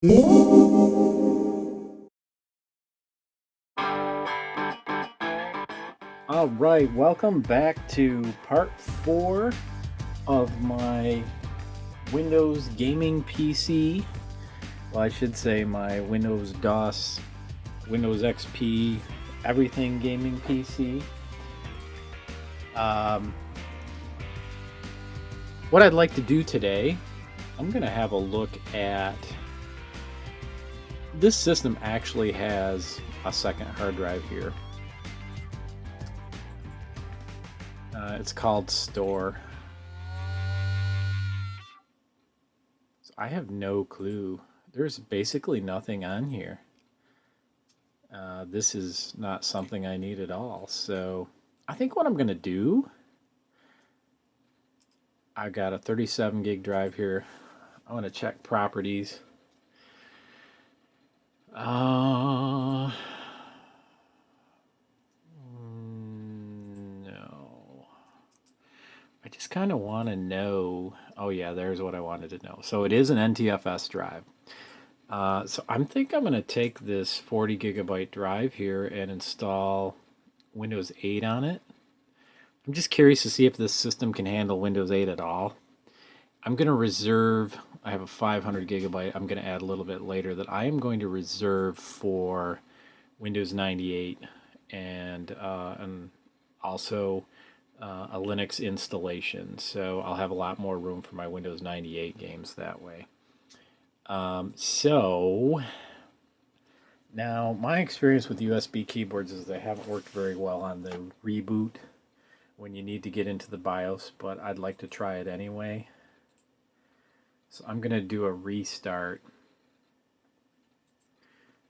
All right, welcome back to part 4 of my Windows gaming PC. Well, I should say my Windows DOS, Windows XP, everything gaming PC. What I'd like to do today, I'm going to have a look at this system. Actually has a second hard drive here. It's called Store. So I have no clue. There's basically nothing on here. This is not something I need at all. So I think what I'm going to do, I've got a 37 gig drive here. I want to check properties. No. I just kind of want to know. Oh, yeah, there's what I wanted to know. So it is an NTFS drive. So I'm going to take this 40 gigabyte drive here and install Windows 8 on it. I'm just curious to see if this system can handle Windows 8 at all. I'm going to reserve, I have a 500 gigabyte, I'm going to add a little bit later, that I am going to reserve for Windows 98 and also a Linux installation. So I'll have a lot more room for my Windows 98 games that way. So now my experience with USB keyboards is they haven't worked very well on the reboot when you need to get into the BIOS, but I'd like to try it anyway. So I'm going to do a restart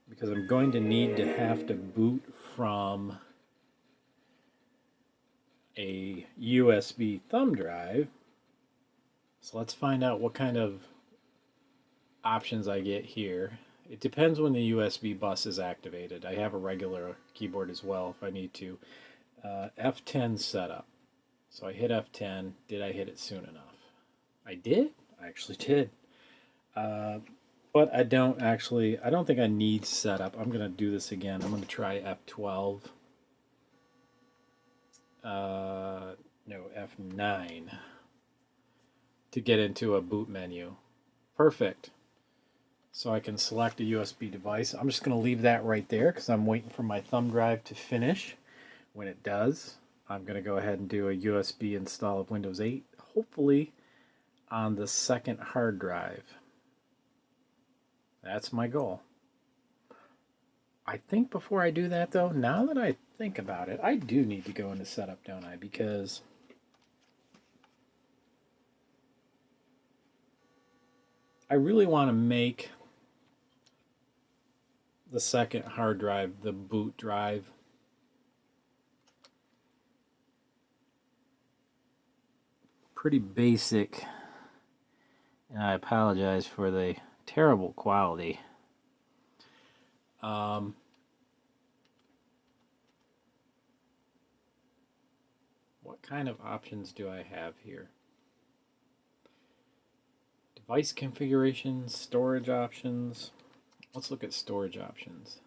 because I'm going to need to have to boot from a USB thumb drive. So let's find out what kind of options I get here. It depends when the USB bus is activated. I have a regular keyboard as well if I need to. F10 setup. So I hit F10. Did I hit it soon enough? I did. I actually did. But I don't think I need setup. I'm going to do this again. I'm going to try F12. No, F9 to get into a boot menu. Perfect. So I can select a USB device. I'm just going to leave that right there because I'm waiting for my thumb drive to finish. When it does, I'm going to go ahead and do a USB install of Windows 8, hopefully on the second hard drive. That's my goal. I think before I do that, though, now that I think about it, I do need to go into setup, don't I? Because I really want to make the second hard drive the boot drive. Pretty basic, and I apologize for the terrible quality. What kind of options do I have here? Device configurations, storage options. Let's look at storage options.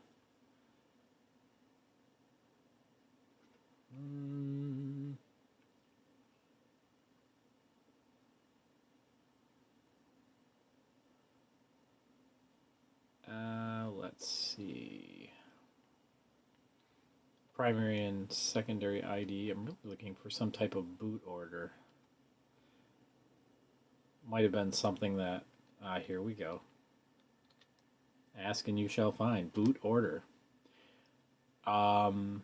Let's see. Primary and secondary ID. I'm really looking for some type of boot order. Might have been something that, here we go. Ask and you shall find. Boot order. So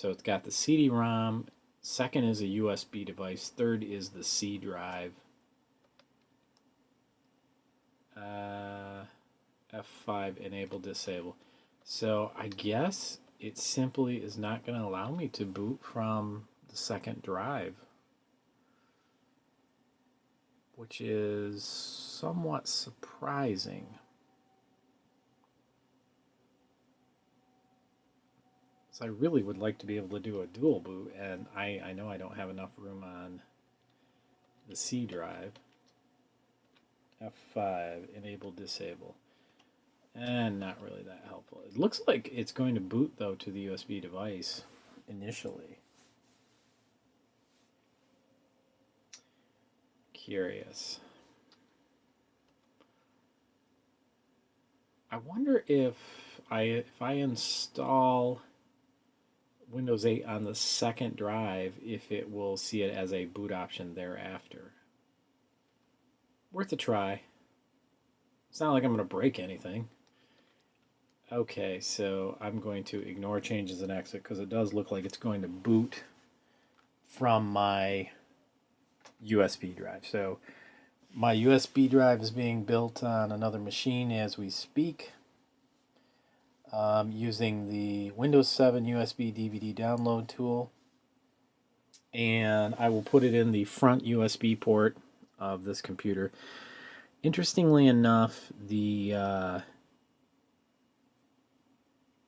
it's got the CD-ROM. Second is a USB device. Third is the C drive. F5 enable disable. So I guess it simply is not going to allow me to boot from the second drive, which is somewhat surprising. So I really would like to be able to do a dual boot, and I know I don't have enough room on the C drive. F5, enable, disable. And not really that helpful. It looks like it's going to boot, though, to the USB device initially. Curious. I wonder if I install Windows 8 on the second drive, if it will see it as a boot option thereafter. Worth a try. It's not like I'm going to break anything. Okay, so I'm going to ignore changes and exit because it does look like it's going to boot from my USB drive. So my USB drive is being built on another machine as we speak, using the Windows 7 USB DVD download tool. And I will put it in the front USB port of this computer. Interestingly enough, the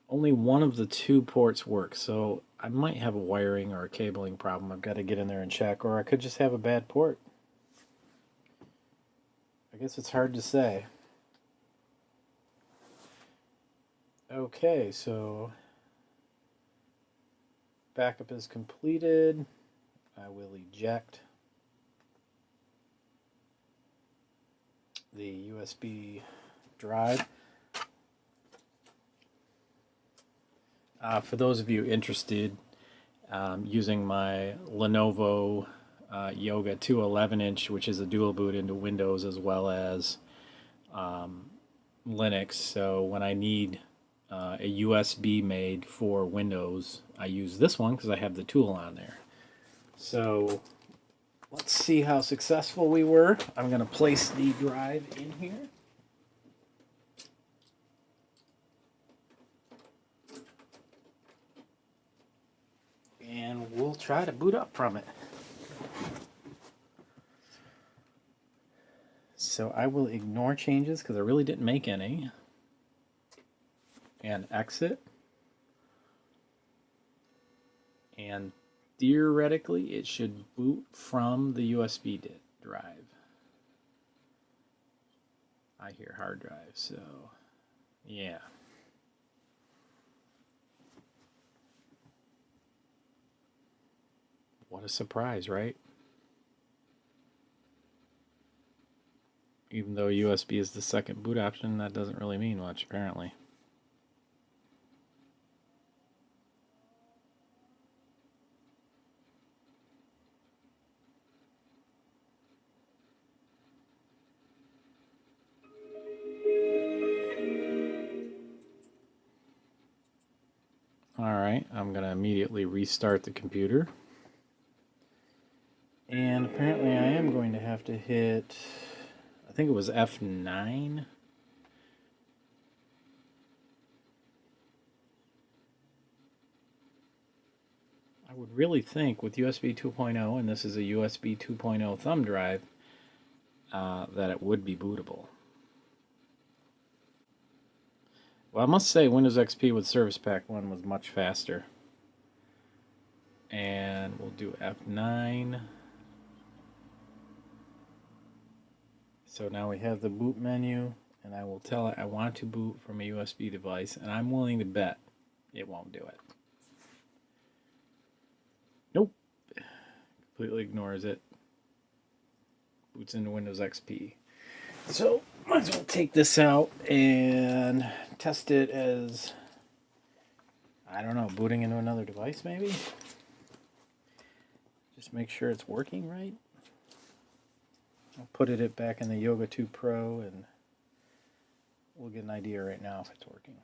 only one of the two ports works, so I might have a wiring or a cabling problem. I've got to get in there and check, or I could just have a bad port. I guess it's hard to say. Okay, so backup is completed. I will eject the USB drive. For those of you interested, using my Lenovo Yoga 211-inch, which is a dual boot into Windows as well as Linux. So when I need a USB made for Windows, I use this one because I have the tool on there. So let's see how successful we were. I'm going to place the drive in here. And we'll try to boot up from it. So I will ignore changes because I really didn't make any. And exit. And theoretically, it should boot from the USB drive. I hear hard drive, so yeah. What a surprise, right? Even though USB is the second boot option, that doesn't really mean much, apparently. Alright, I'm going to immediately restart the computer. And apparently I am going to have to hit, I think it was F9. I would really think with USB 2.0, and this is a USB 2.0 thumb drive, that it would be bootable. Well, I must say Windows XP with Service Pack 1 was much faster. And we'll do F9. So now we have the boot menu, and I will tell it I want to boot from a USB device, and I'm willing to bet it won't do it. Nope. Completely ignores it. Boots into Windows XP. So might as well take this out and test it as, I don't know, booting into another device maybe? Just make sure it's working right. I'll put it back in the Yoga 2 Pro and we'll get an idea right now if it's working.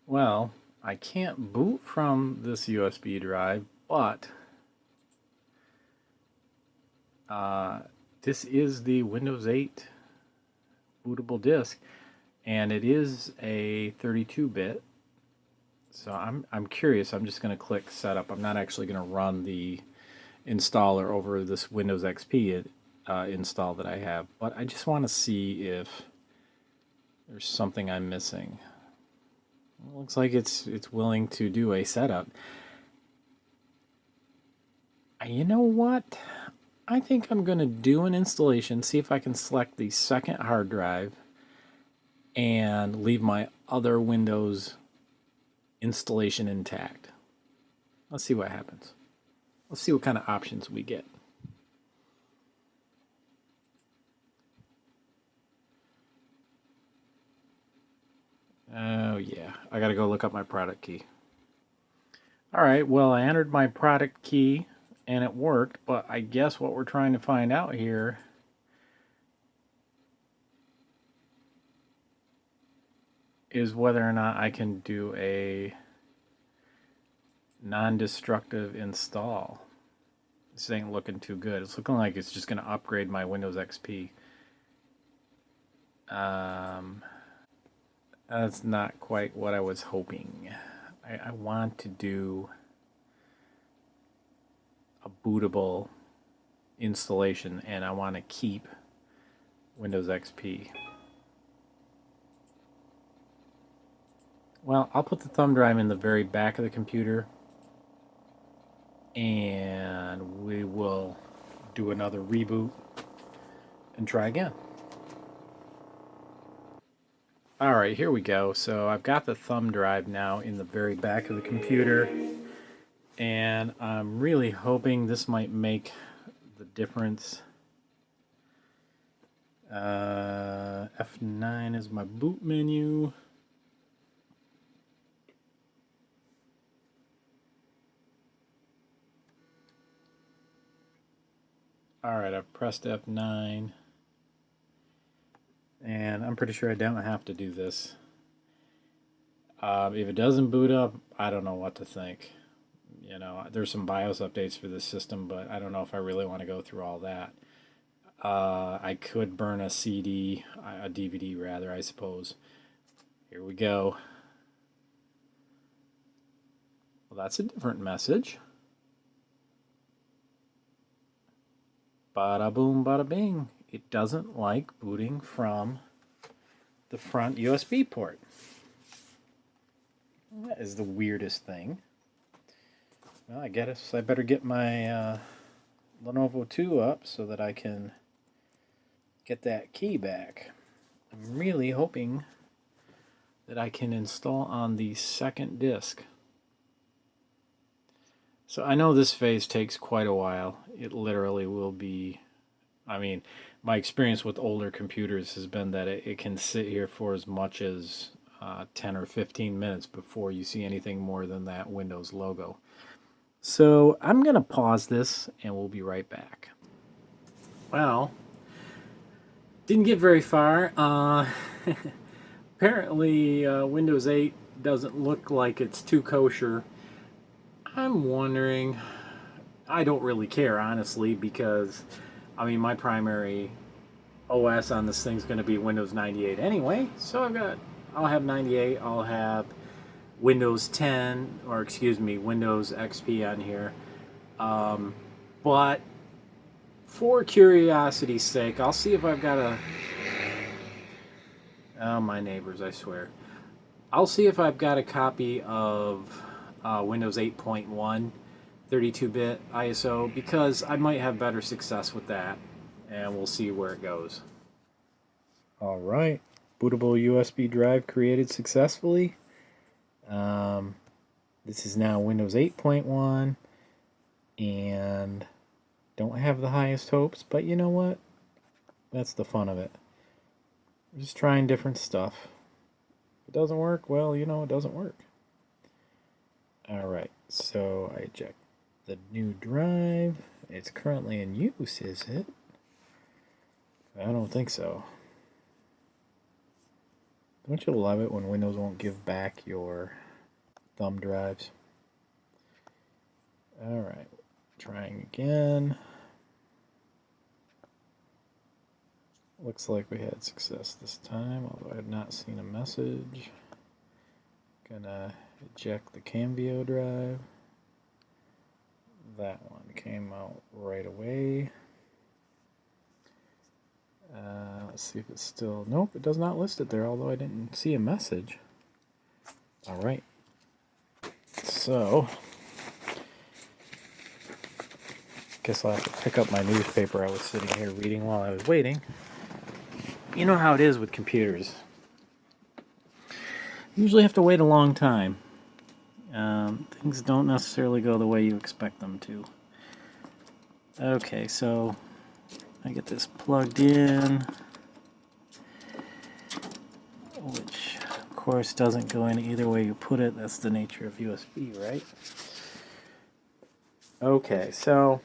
Well, I can't boot from this USB drive, but this is the Windows 8 bootable disk, and it is a 32-bit. So I'm curious. I'm just going to click Setup. I'm not actually going to run the installer over this Windows XP. install that I have, but I just want to see if there's something I'm missing. It looks like it's willing to do a setup. You know what? I think I'm going to do an installation, see if I can select the second hard drive and leave my other Windows installation intact. Let's see what happens. Let's see what kind of options we get. Oh yeah, I gotta go look up my product key. All right, well, I entered my product key and it worked, but I guess what we're trying to find out here is whether or not I can do a non-destructive install. This ain't looking too good. It's looking like it's just going to upgrade my Windows XP. That's not quite what I was hoping. I want to do a bootable installation, and I want to keep Windows XP. Well, I'll put the thumb drive in the very back of the computer, and we will do another reboot and try again. All right, here we go. So I've got the thumb drive now in the very back of the computer, and I'm really hoping this might make the difference. F9 is my boot menu. All right, I've pressed F9, and I'm pretty sure I don't have to do this. If it doesn't boot up, I don't know what to think. You know, there's some BIOS updates for this system, but I don't know if I really want to go through all that. I could burn a CD, a DVD rather, I suppose. Here we go. Well, that's a different message. Bada boom, bada bing. It doesn't like booting from the front USB port. That is the weirdest thing. Well, I guess I better get my Lenovo 2 up so that I can get that key back. I'm really hoping that I can install on the second disk. So I know this phase takes quite a while. It literally will be, I mean, my experience with older computers has been that it can sit here for as much as 10 or 15 minutes before you see anything more than that Windows logo. So I'm going to pause this and we'll be right back. Well, didn't get very far. Apparently Windows 8 doesn't look like it's too kosher. I'm wondering, I don't really care, honestly, because, I mean, my primary OS on this thing's going to be Windows 98 anyway. So I'll have 98, I'll have Windows 10, or excuse me, Windows XP on here. But for curiosity's sake, I'll see if I've got oh, my neighbors, I swear. I'll see if I've got a copy of Windows 8.1 32-bit ISO, because I might have better success with that, and we'll see where it goes. All right, bootable USB drive created successfully. This is now Windows 8.1, and don't have the highest hopes, but you know what? That's the fun of it. Just trying different stuff. If it doesn't work, well, you know, it doesn't work. Alright, so I checked the new drive. It's currently in use, is it? I don't think so. Don't you love it when Windows won't give back your thumb drives? Alright, trying again. Looks like we had success this time, although I have not seen a message. Gonna eject the Cambio drive. That one came out right away. Let's see if it's still... Nope, it does not list it there, although I didn't see a message. All right. So, guess I'll have to pick up my newspaper I was sitting here reading while I was waiting. You know how it is with computers. You usually have to wait a long time. Things don't necessarily go the way you expect them to. Okay, so I get this plugged in, which of course doesn't go in either way you put it. That's the nature of USB, right? Okay, so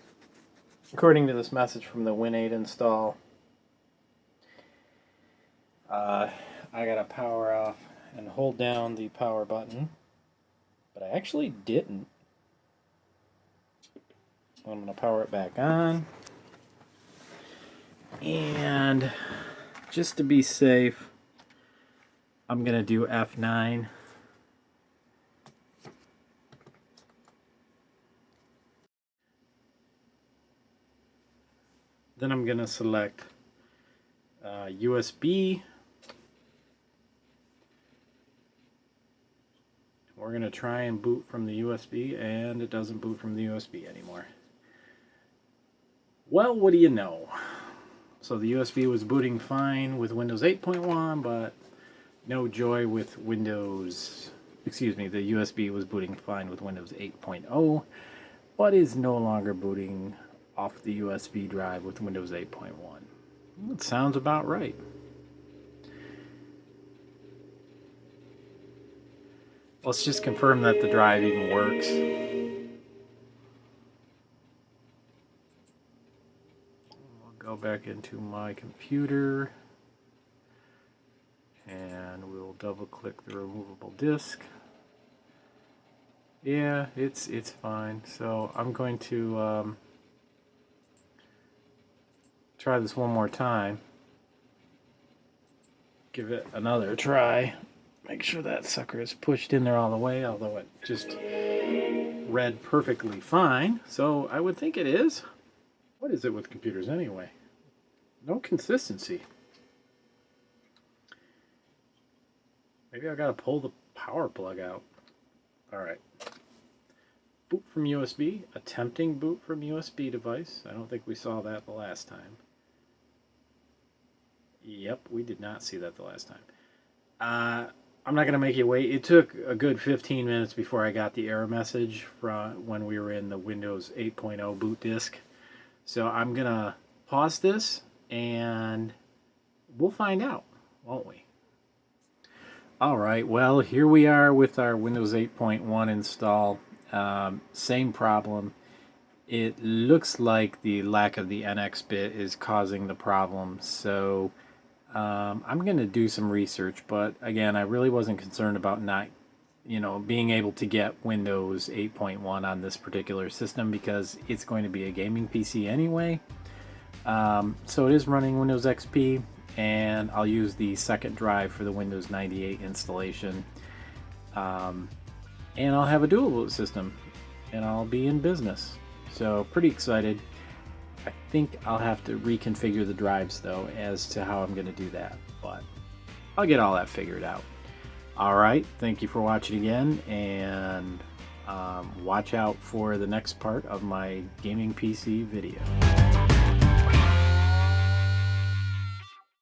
according to this message from the Win8 install, I gotta power off and hold down the power button, but I actually didn't. I'm gonna power it back on, and just to be safe, I'm gonna do F9. Then I'm gonna select USB. We're gonna try and boot from the USB, and it doesn't boot from the USB anymore. Well, what do you know? So the USB was booting fine with Windows 8.1, but no joy with Windows... Excuse me, the USB was booting fine with Windows 8.0, but is no longer booting off the USB drive with Windows 8.1. That sounds about right. Let's just confirm that the drive even works. I'll go back into my computer and we'll double click the removable disk. Yeah, it's fine. So I'm going to try this one more time. Give it another try. Make sure that sucker is pushed in there all the way, although it just read perfectly fine. So I would think it is. What is it with computers anyway? No consistency. Maybe I gotta pull the power plug out. Alright. Boot from USB. Attempting boot from USB device. I don't think we saw that the last time. Yep, we did not see that the last time. I'm not going to make you wait. It took a good 15 minutes before I got the error message from when we were in the Windows 8.0 boot disk. So I'm going to pause this and we'll find out, won't we? Alright, well, here we are with our Windows 8.1 install. Same problem. It looks like the lack of the NX bit is causing the problem, so I'm going to do some research, but again, I really wasn't concerned about not, being able to get Windows 8.1 on this particular system because it's going to be a gaming PC anyway. So it is running Windows XP, and I'll use the second drive for the Windows 98 installation. And I'll have a dual boot system, and I'll be in business. So pretty excited. I think I'll have to reconfigure the drives though as to how I'm going to do that, but I'll get all that figured out. Alright, thank you for watching again, and watch out for the next part of my gaming PC video.